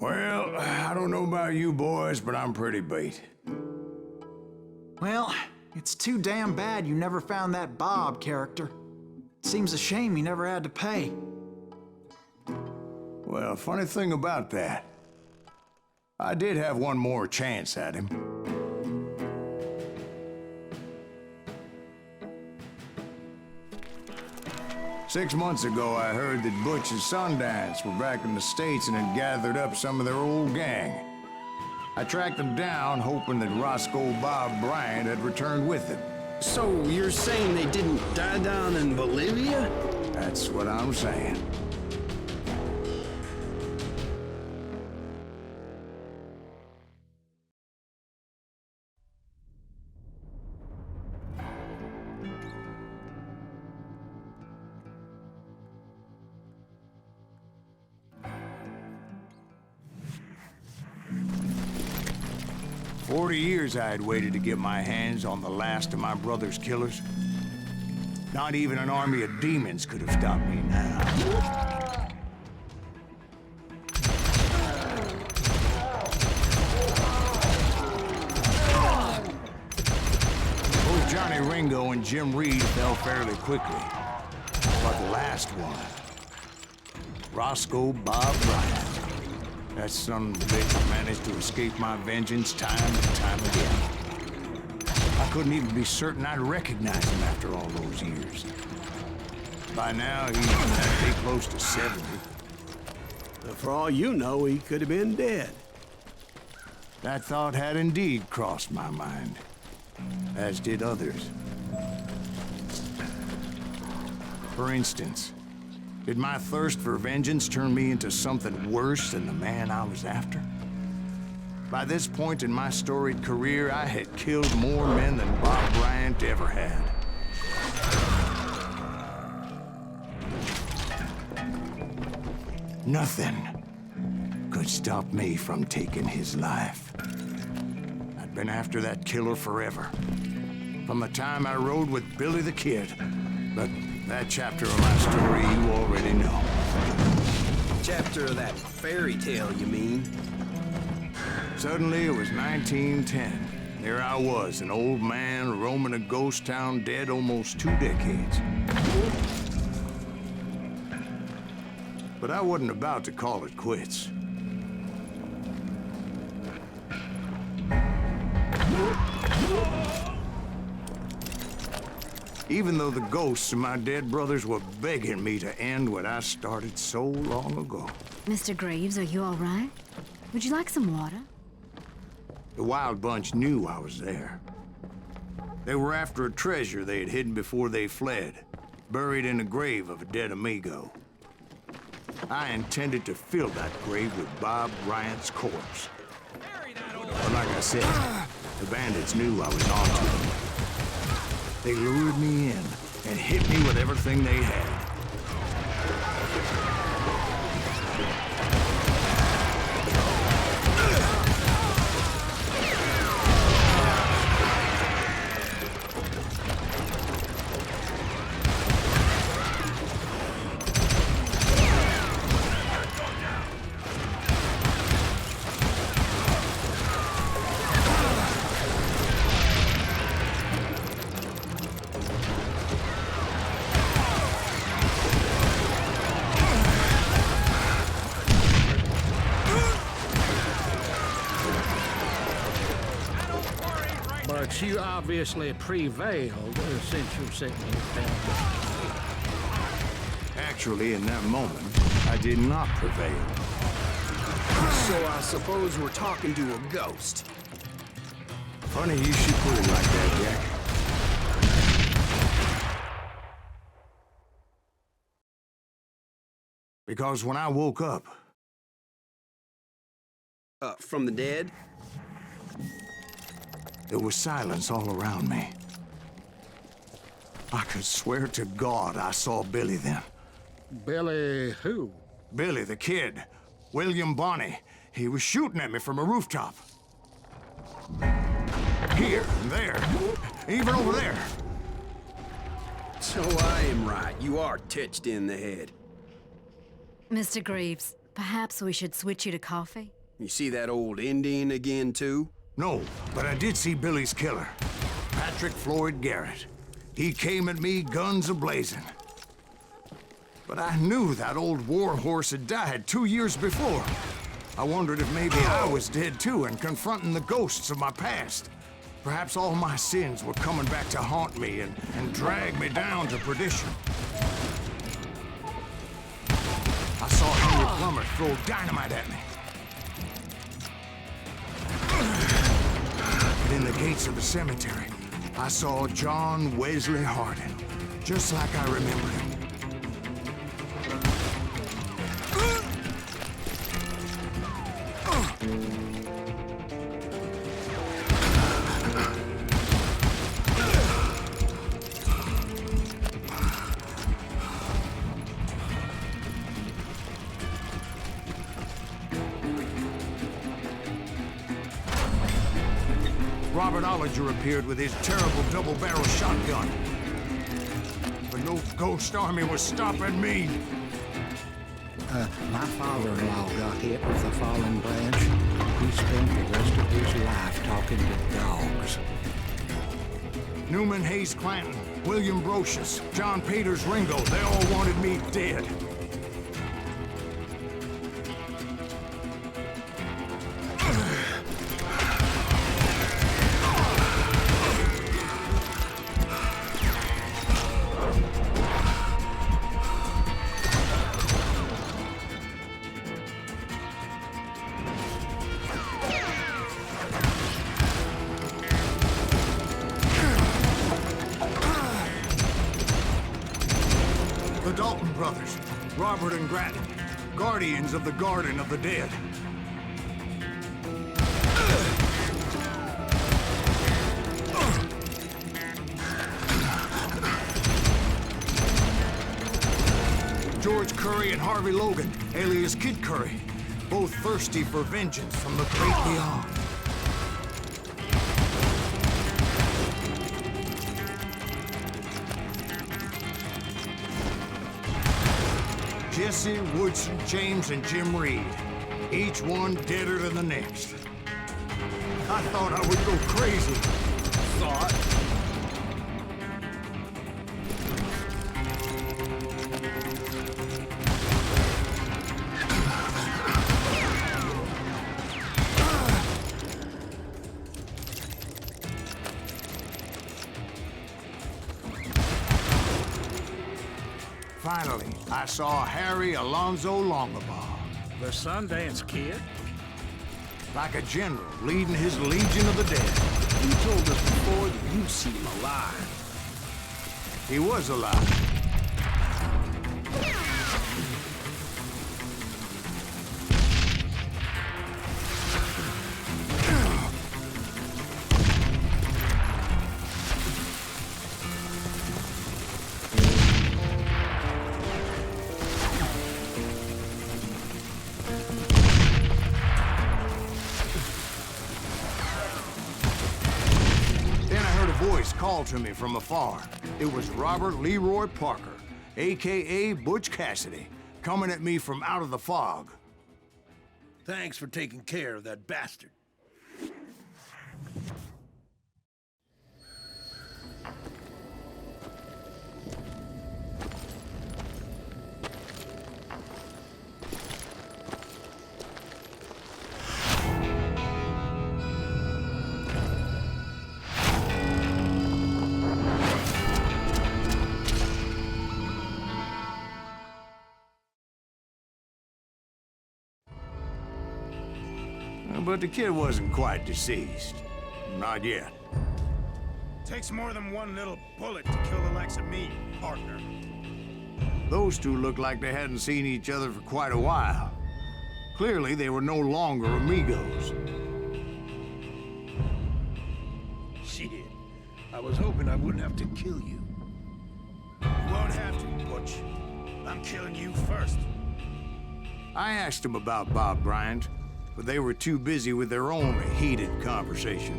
Well, I don't know about you boys, but I'm pretty beat. Well, it's too damn bad you never found that Bob character. Seems a shame you never had to pay. Well, funny thing about that, I did have one more chance at him. Six months ago, I heard that Butch and Sundance were back in the States and had gathered up some of their old gang. I tracked them down, hoping that Roscoe Bob Bryant had returned with them. So you're saying they didn't die down in Bolivia? That's what I'm saying. Years I had waited to get my hands on the last of my brother's killers. Not even an army of demons could have stopped me now. Both Johnny Ringo and Jim Reed fell fairly quickly. But the last one, Roscoe Bob Bryant. That son of a bitch managed to escape my vengeance time and time again. I couldn't even be certain I'd recognize him after all those years. By now, he's had to be close to 70. But for all you know, he could have been dead. That thought had indeed crossed my mind, as did others. For instance, did my thirst for vengeance turn me into something worse than the man I was after? By this point in my storied career, I had killed more men than Bob Bryant ever had. Nothing could stop me from taking his life. I'd been after that killer forever, from the time I rode with Billy the Kid. But that chapter of my story you already know. Chapter of that fairy tale, you mean? Suddenly, it was 1910. There I was, an old man roaming a ghost town dead almost 2 decades. But I wasn't about to call it quits. Even though the ghosts of my dead brothers were begging me to end what I started so long ago. Mr. Graves, are you all right? Would you like some water? The Wild Bunch knew I was there. They were after a treasure they had hidden before they fled, buried in the grave of a dead amigo. I intended to fill that grave with Bob Bryant's corpse. But like I said, the bandits knew I was on to them. They lured me in and hit me with everything they had. But you obviously prevailed since you sent me down. Actually, in that moment, I did not prevail. So I suppose we're talking to a ghost. Funny you should put it like that, Jack. Because when I woke up... From the dead? There was silence all around me. I could swear to God I saw Billy then. Billy who? Billy the Kid. William Bonney. He was shooting at me from a rooftop. Here and there. Even over there. So I am right. You are touched in the head. Mr. Graves, Perhaps we should switch you to coffee? You see that old Indian again, too? No, but I did see Billy's killer, Patrick Floyd Garrett. He came at me guns a-blazing. But I knew that old war horse had died 2 years before. I wondered if maybe I was dead too and confronting the ghosts of my past. Perhaps all my sins were coming back to haunt me and drag me down to perdition. I saw Henry Plummer throw dynamite at me. But in the gates of the cemetery, I saw John Wesley Hardin, just like I remember him. Robert Ollinger appeared with his terrible double-barrel shotgun. But no ghost army was stopping me. My father-in-law got hit with a falling branch. He spent the rest of his life talking to dogs. Newman Hayes Clanton, William Brocious, John Peters Ringo, they all wanted me dead. The Dalton brothers, Robert and Grattan, guardians of the Garden of the Dead. George Curry and Harvey Logan, alias Kid Curry, both thirsty for vengeance from the great beyond. Jesse, Woodson, James, and Jim Reed. Each one deader than the next. I thought I would go crazy. Thought? Finally, I saw Harry Alonzo Longabaugh. The Sundance Kid? Like a general leading his legion of the dead. You told us before that you see him alive. He was alive. Called to me from afar. It was Robert Leroy Parker, a.k.a. Butch Cassidy, coming at me from out of the fog. Thanks for taking care of that bastard. But the kid wasn't quite deceased. Not yet. Takes more than one little bullet to kill the likes of me, partner. Those two looked like they hadn't seen each other for quite a while. Clearly, they were no longer amigos. Shit. I was hoping I wouldn't have to kill you. You won't have to, Butch. I'm killing you first. I asked them about Bob Bryant, but they were too busy with their own heated conversation.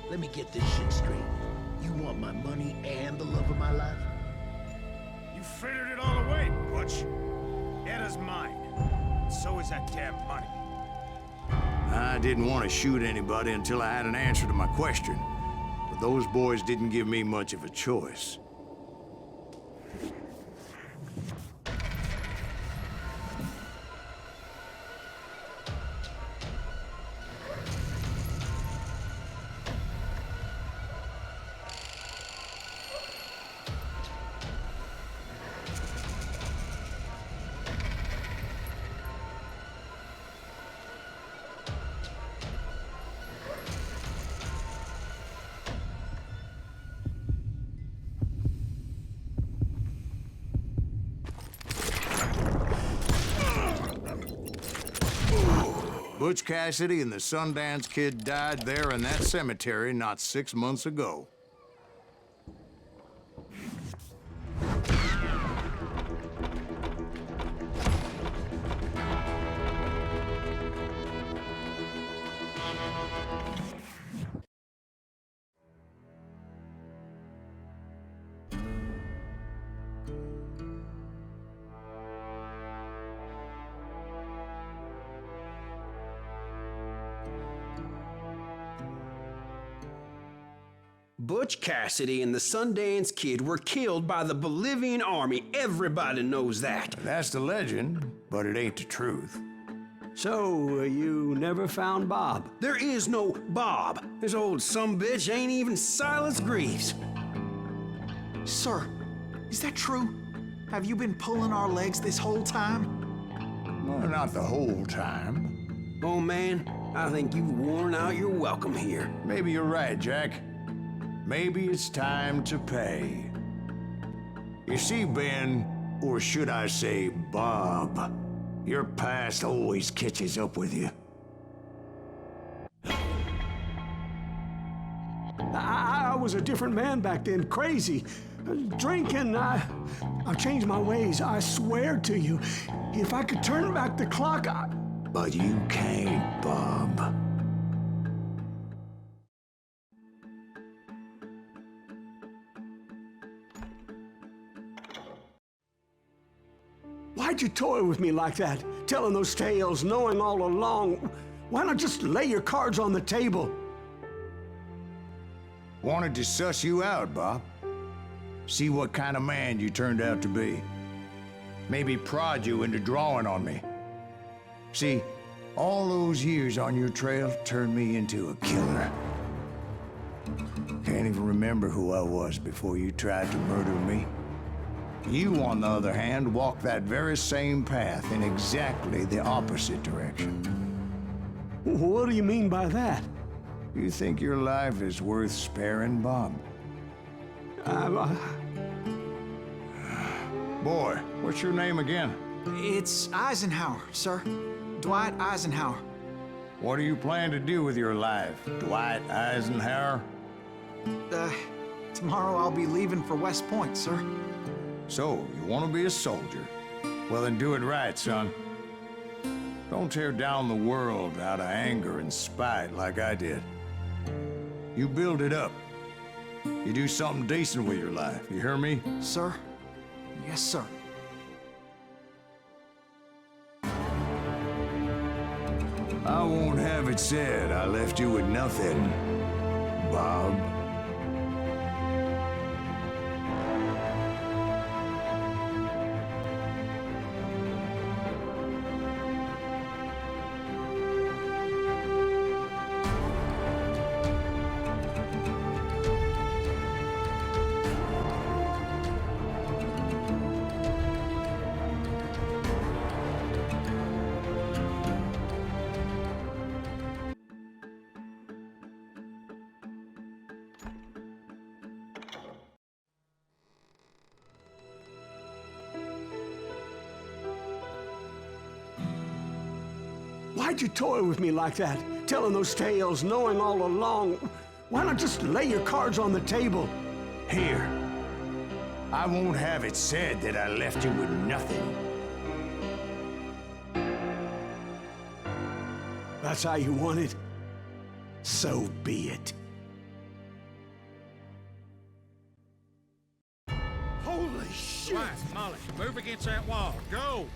Let me get this shit straight. You want my money and the love of my life? You figured it all away, Butch. much. Eda's mine. So is that damn money. I didn't want to shoot anybody until I had an answer to my question. But those boys didn't give me much of a choice. Butch Cassidy and the Sundance Kid died there in that cemetery not 6 months ago. Butch Cassidy and the Sundance Kid were killed by the Bolivian army. Everybody knows that. That's the legend, but it ain't the truth. So, you never found Bob? There is no Bob. This old sumbitch ain't even Silas Greaves. Sir, is that true? Have you been pulling our legs this whole time? Well, not the whole time. Oh man, I think you've worn out your welcome here. Maybe you're right, Jack. Maybe it's time to pay. You see, Ben, or should I say Bob, your past always catches up with you. I was a different man back then, crazy. Drinking, I've changed my ways, I swear to you. If I could turn back the clock, But you can't, Bob. Why'd you toy with me like that? Telling those tales, knowing all along. Why not just lay your cards on the table? Wanted to suss you out, Bob. See what kind of man you turned out to be. Maybe prod you into drawing on me. See, all those years on your trail turned me into a killer. Can't even remember who I was before you tried to murder me. You, on the other hand, walked that very same path in exactly the opposite direction. What do you mean by that? You think your life is worth sparing, Bob? Boy, what's your name again? It's Eisenhower, sir. Dwight Eisenhower. What do you plan to do with your life, Dwight Eisenhower? Tomorrow I'll be leaving for West Point, sir. So, you want to be a soldier? Well, then do it right, son. Don't tear down the world out of anger and spite like I did. You build it up. You do something decent with your life, you hear me? Sir? Yes, sir. I won't have it said I left you with nothing, Bob. Why'd you toy with me like that? Telling those tales, knowing all along. Why not just lay your cards on the table? Here. I won't have it said that I left you with nothing. That's how you want it? So be it. Holy shit! Molly. Move against that wall. Go!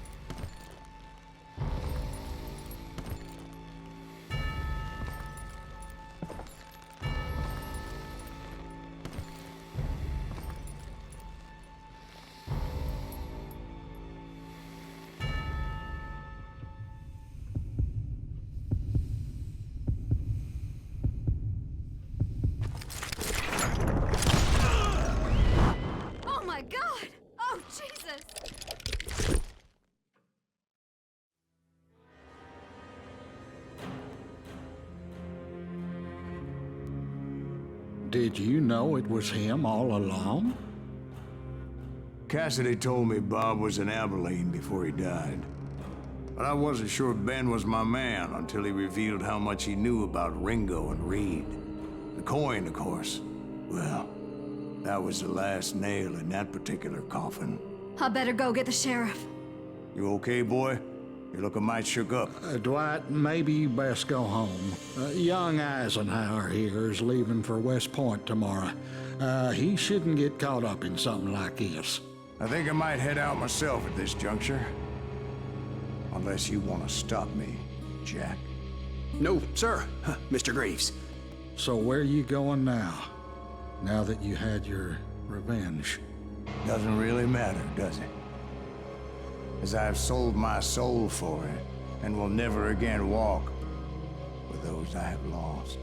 Oh my God! Oh, Jesus! Did you know it was him all along? Cassidy told me Bob was in Abilene before he died. But I wasn't sure Ben was my man until he revealed how much he knew about Ringo and Reed. The coin, of course. Well, that was the last nail in that particular coffin. I better go get the sheriff. You okay, boy? You're looking mighty shook up. Dwight, maybe you best go home. Young Eisenhower here is leaving for West Point tomorrow. He shouldn't get caught up in something like this. I think I might head out myself at this juncture. Unless you want to stop me, Jack. No, sir, Mr. Graves. So where you going now? Now that you had your revenge? Doesn't really matter, does it? As I've sold my soul for it, and will never again walk with those I have lost.